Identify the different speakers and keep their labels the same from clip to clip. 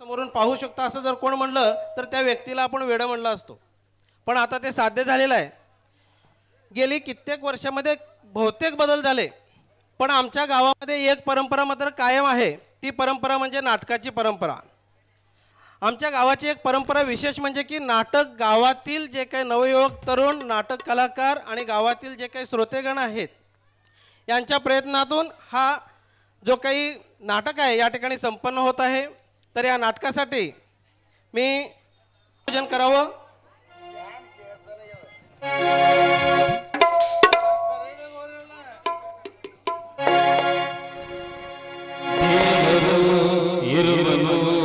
Speaker 1: समोरून पाहू शकता असं जर कोण म्हणलं तर त्या व्यक्तीला आपण वेडं म्हणलं असतो. पण आता ते साध्य झालेलं आहे. गेली कित्येक वर्षामध्ये बहुतेक बदल झाले, पण आमच्या गावामध्ये एक परंपरा मात्र कायम आहे. ती परंपरा म्हणजे नाटकाची परंपरा. आमच्या गावाची एक परंपरा विशेष म्हणजे की नाटक, गावातील जे काही नवयुवक तरुण नाटक कलाकार आणि गावातील जे काही श्रोतेगण आहेत यांच्या प्रयत्नातून हा जो काही नाटक आहे या ठिकाणी संपन्न होत आहे. तर या नाटकासाठी मी आयोजन करावं.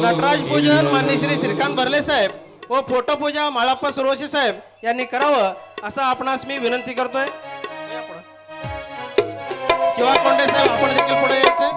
Speaker 1: नटराज पूजन माननीय श्री श्रीकांत भरले साहेब व फोटो पूजा माळप्पा सुरवशी साहेब यांनी करावं असं आपणास मी विनंती करतोय. शिवा कोंडे साहेब आपण देखील पुढे यायचं.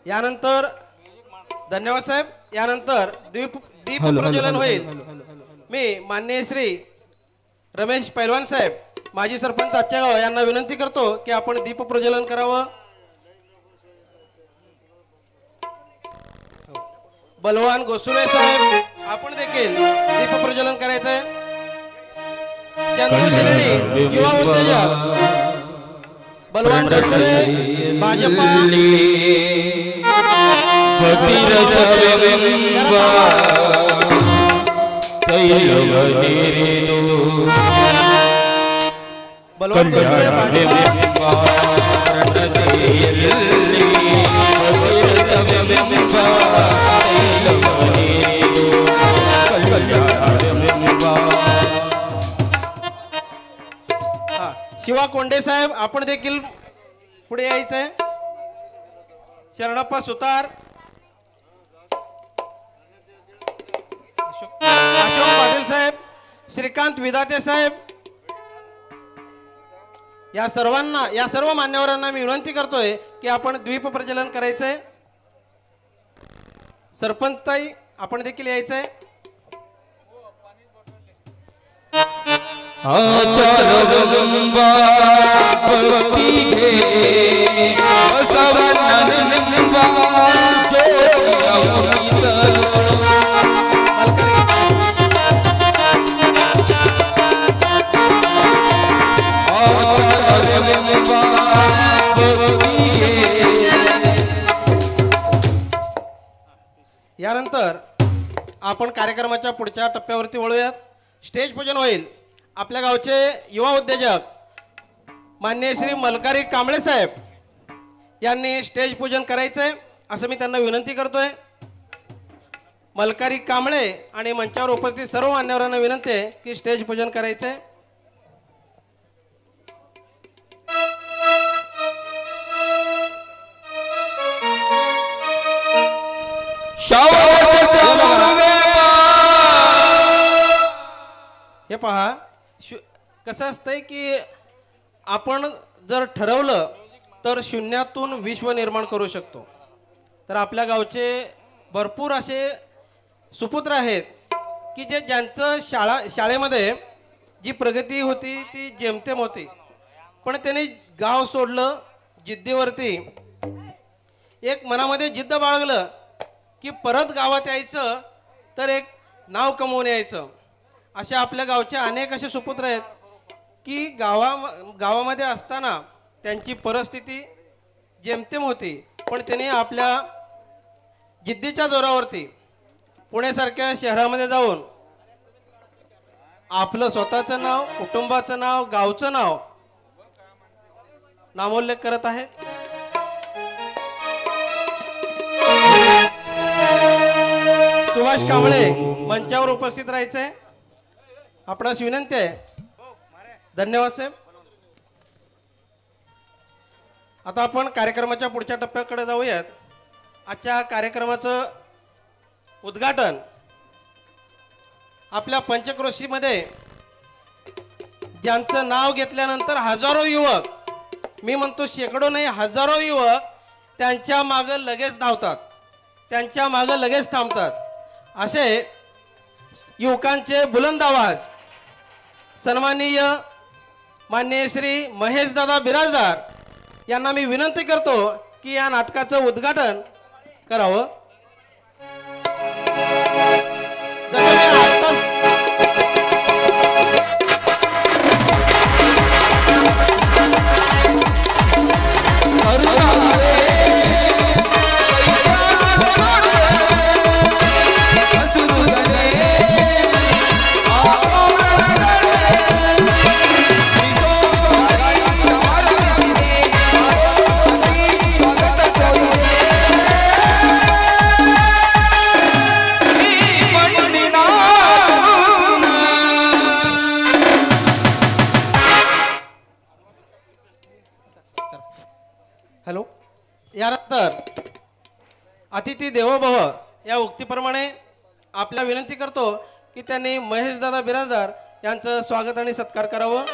Speaker 1: यानंतर धन्यवाद साहेब. यानंतर दीप प्रज्वलन होईल. मी माननीय श्री रमेश पैलवान साहेब माजी सरपंच आजच्या यांना विनंती करतो की आपण दीप प्रज्वलन करावं. बलवान गोसुळे साहेब आपण देखील दीप प्रज्वलन करायचंय. चंदू शिलेरी युवा उद्योजक बलवान गोसुळे भाजपा बलवान गोसुळे भाजपा शिवा कोंडे साहेब आपण देखील पुढे यायचंय. शरणप्पा सुतार, अशोक पाटील साहेब, श्रीकांत विधाते साहेब या सर्व मान्यवरांना मी विनंती करतोय की आपण द्वीप प्रज्वलन करायचंय. सरपंच ताई आपण देखील यायचंय. यानंतर आपण कार्यक्रमाच्या पुढच्या टप्प्यावरती वळूयात. स्टेज पूजन होईल. आपल्या गावचे युवा उद्योजक माननीय श्री मलकारी कांबळे साहेब यांनी स्टेज पूजन करायचंय असं मी त्यांना विनंती करतोय. मलकारी कांबळे आणि मंचावर उपस्थित सर्व मान्यवरांना विनंती आहे की स्टेज पूजन करायचंय. हे पहा कसं असतंय की आपण जर ठरवलं तर शून्यातून विश्व निर्माण करू शकतो. तर आपल्या गावचे भरपूर असे सुपुत्र आहेत की ज्यांचं शाळेमध्ये जी प्रगती होती ती जेमतेम होती, पण त्यांनी गाव सोडलं. जिद्दीवरती एक मनामध्ये जिद्द बाळगलं की परत गावात यायचं तर एक नाव कमवून यायचं. अशा आपल्या गावचे अनेक असे सुपुत्र आहेत की गावामध्ये असताना त्यांची परिस्थिती जेमतेम होती, पण त्यांनी आपल्या जिद्दीच्या जोरावरती पुण्यासारख्या शहरामध्ये जाऊन आपलं स्वतःचं नाव, कुटुंबाचं नाव, गावचं नाव नामोल्लेख करत आहेत. सुभाष कांबळे मंचावर उपस्थित राहायचंय, आपणास विनंती आहे. धन्यवाद साहेब. आता आपण कार्यक्रमाच्या पुढच्या टप्प्याकडे जाऊयात. आजच्या कार्यक्रमाचं उद्घाटन आपल्या पंचक्रोशीमध्ये ज्यांचं नाव घेतल्यानंतर हजारो युवक, मी म्हणतो शेकडो नाही हजारो युवक त्यांच्या मागं लगेच धावतात, त्यांच्या मागं लगेच थांबतात. असे युवकांचे बुलंद आवाज सन्माननीय माननीय श्री महेश दादा बिराजदार यांना मी विनंती करतो की या नाटकाचं उद्घाटन करावं. हॅलो. यानंतर अतिथी देवो भव या उक्तीप्रमाणे आपल्या विनंती करतो की त्यांनी महेश दादा बिराजदार यांचं स्वागत आणि सत्कार करावं.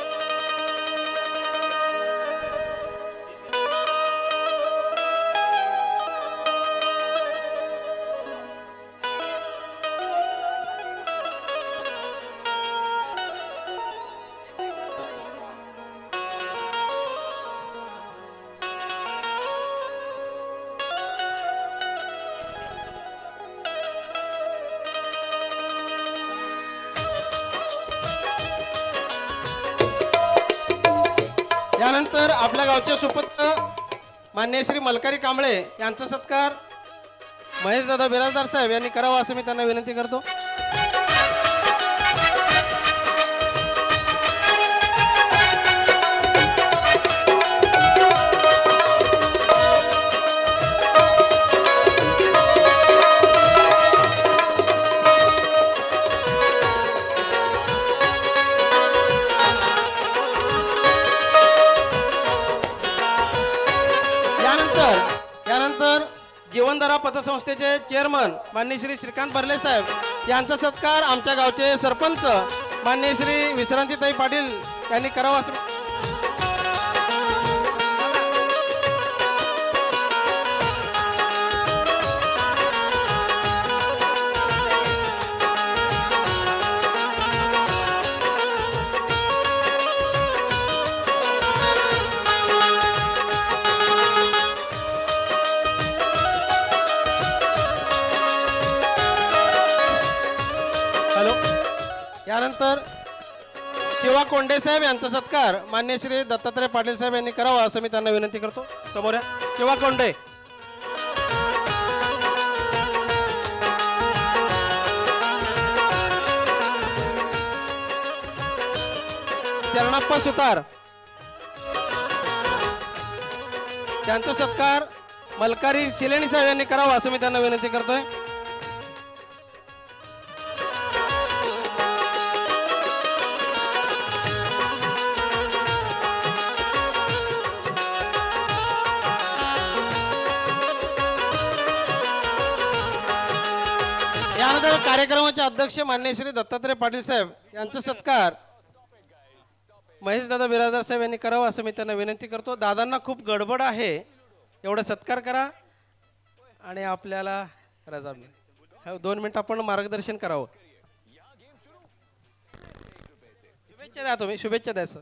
Speaker 1: यानंतर आपल्या गावचे सुपुत्र मान्य श्री मलकारी कांबळे यांचा सत्कार महेश दादा बिराजदार साहेब यांनी करावा असं मी त्यांना विनंती करतो. यानंतर जीवनधारा पतसंस्थेचे चेअरमन माननीय श्री श्रीकांत भरले साहेब यांचा सत्कार आमच्या गावचे सरपंच माननीय श्री विश्रांतीताई पाटील यांनी करावा असं. यानंतर शिवा कोंडे साहेब यांचा सत्कार मान्य श्री दत्तात्रय पाटील साहेब यांनी करावा असं मी त्यांना विनंती करतो. समोर शिवा कोंडे. शरणप्पा सुतार त्यांचा सत्कार मलकारी शिलेणी साहेब यांनी करावा असं मी त्यांना विनंती करतोय. यानंतर कार्यक्रमाचे अध्यक्ष मान्य श्री दत्तात्रय पाटील साहेब यांचा सत्कार महेश दादा बिराजदार साहेब यांनी करावा असं मी त्यांना विनंती करतो. दादांना खूप गडबड आहे, एवढा सत्कार करा आणि आपल्याला रजा मिळेल. 2 मिनिट आपण मार्गदर्शन करावं. शुभेच्छा द्या, तुम्ही शुभेच्छा द्या सर.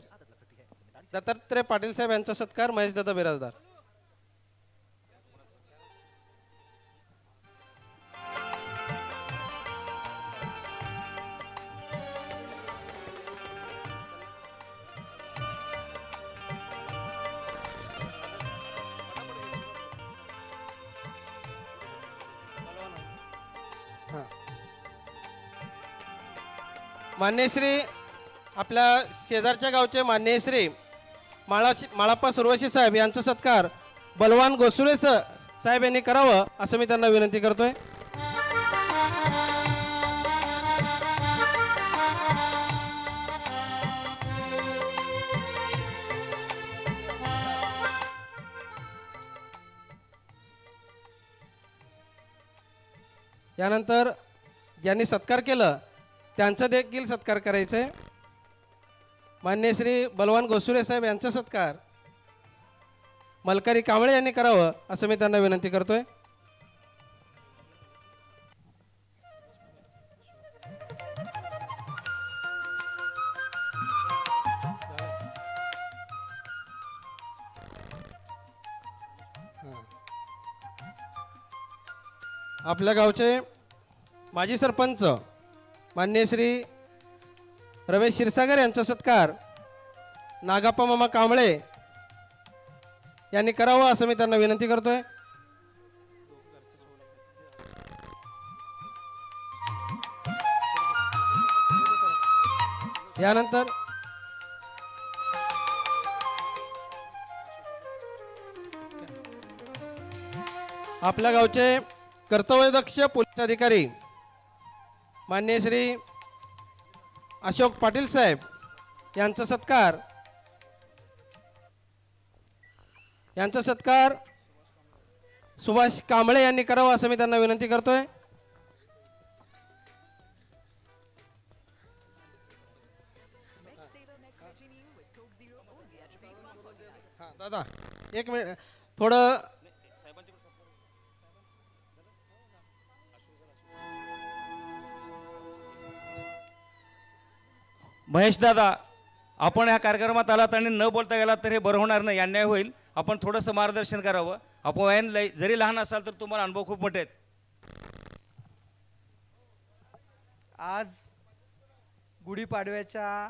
Speaker 1: दत्तात्रय पाटील साहेब यांचा सत्कार महेश दादा बिराजदार. मान्य श्री आपल्या शेजारच्या गावचे मान्य श्री माळाप्पा सुरवशी साहेब यांचा सत्कार बलवान गोसुळे साहेब यांनी करावं असं मी त्यांना विनंती करतोय. यानंतर ज्यांनी सत्कार केलं त्यांचा देखील सत्कार करायचा आहे. मान्य श्री बलवान गोसुळे साहेब यांचा सत्कार मलकारी कांबळे यांनी करावं असं मी त्यांना विनंती करतोय. आपल्या गावचे माजी सरपंच मान्य श्री रमेश क्षीरसागर यांचा सत्कार नागाप्पा मामा कांबळे यांनी करावं असं मी त्यांना विनंती करतोय. यानंतर आपल्या गावचे कर्तव्यदक्ष पोलीस अधिकारी मान्य श्री अशोक पाटील साहेब यांचा सत्कार सुभाष कांबळे यांनी करावा असं मी त्यांना विनंती करतोय. दादा एक मिनिट थोडं
Speaker 2: महेश दादा, आपण या कार्यक्रमात आलात आणि न बोलता गेलात तर हे बरं होणार नाही, अन्याय होईल. आपण थोडंसं मार्गदर्शन करावं. आपण वयान जरी लहान असाल तर तुम्हाला अनुभव खूप मोठे आहेत.
Speaker 3: आज गुढीपाडव्याच्या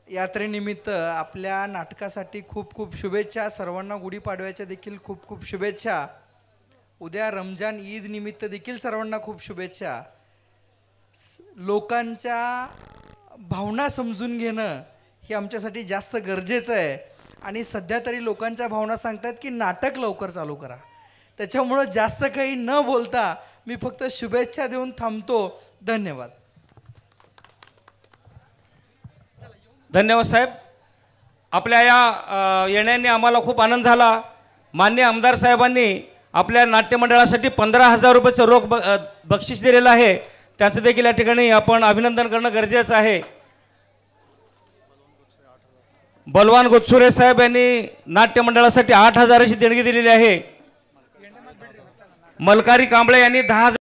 Speaker 3: यात्रेनिमित्त आपल्या नाटकासाठी खूप खूप शुभेच्छा. सर्वांना गुढीपाडव्याच्या देखील खूप खूप शुभेच्छा. उद्या रमजान ईद निमित्त देखील सर्वांना खूप शुभेच्छा. लोकांच्या भावना समजून घेणं हे आमच्यासाठी जास्त गरजेचं आहे आणि सध्या तरी लोकांच्या भावना सांगतात की नाटक लवकर चालू करा. त्याच्यामुळं जास्त काही न बोलता मी फक्त शुभेच्छा देऊन थांबतो. धन्यवाद.
Speaker 2: धन्यवाद साहेब. आपल्या या येण्याने आम्हाला खूप आनंद झाला. मान्य आमदार साहेबांनी आपल्या नाट्यमंडळासाठी 15,000 रुपयाचं रोख बक्षीस दिलेलं आहे. त्यांचं देखील या ठिकाणी आपण अभिनंदन करणं गरजेचं आहे. बलवान गोत्सुरे साहेब यांनी नाट्यमंडळासाठी 8,000ची देणगी दिलेली आहे. मलकारी कांबळे यांनी 10,000